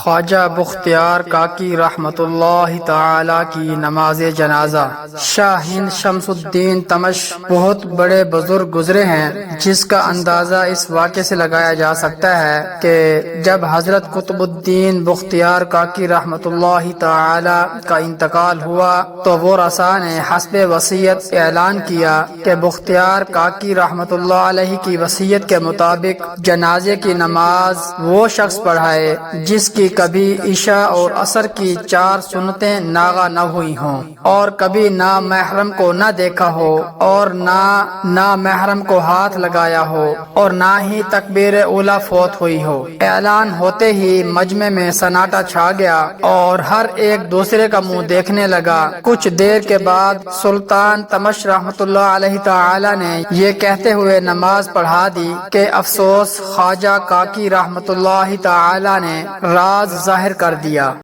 خواجہ بختیار کاکی رحمت اللہ تعالی کی نماز جنازہ۔ شاہ ہند شمس الدین تمش بہت بڑے بزرگ گزرے ہیں، جس کا اندازہ اس واقعے سے لگایا جا سکتا ہے کہ جب حضرت قطب الدین بختیار کاکی رحمت اللہ تعالی کا انتقال ہوا تو وہ رسا نے حسب وصیت اعلان کیا کہ بختیار کاکی رحمت اللہ علیہ کی وصیت کے مطابق جنازے کی نماز وہ شخص پڑھائے جس کی کبھی عشاء اور عصر کی 4 سنتیں ناغا نہ ہوئی ہوں، اور کبھی نامحرم کو نہ دیکھا ہو، اور نہ نامحرم کو ہاتھ لگایا ہو، اور نہ ہی تکبیر اولا فوت ہوئی ہو۔ اعلان ہوتے ہی مجمع میں سناٹا چھا گیا اور ہر ایک دوسرے کا منہ دیکھنے لگا۔ کچھ دیر کے بعد سلطان تمش رحمت اللہ علیہ تعالی نے یہ کہتے ہوئے نماز پڑھا دی کہ افسوس، خواجہ کاکی رحمت اللہ تعالی نے راز ظاہر کر دیا۔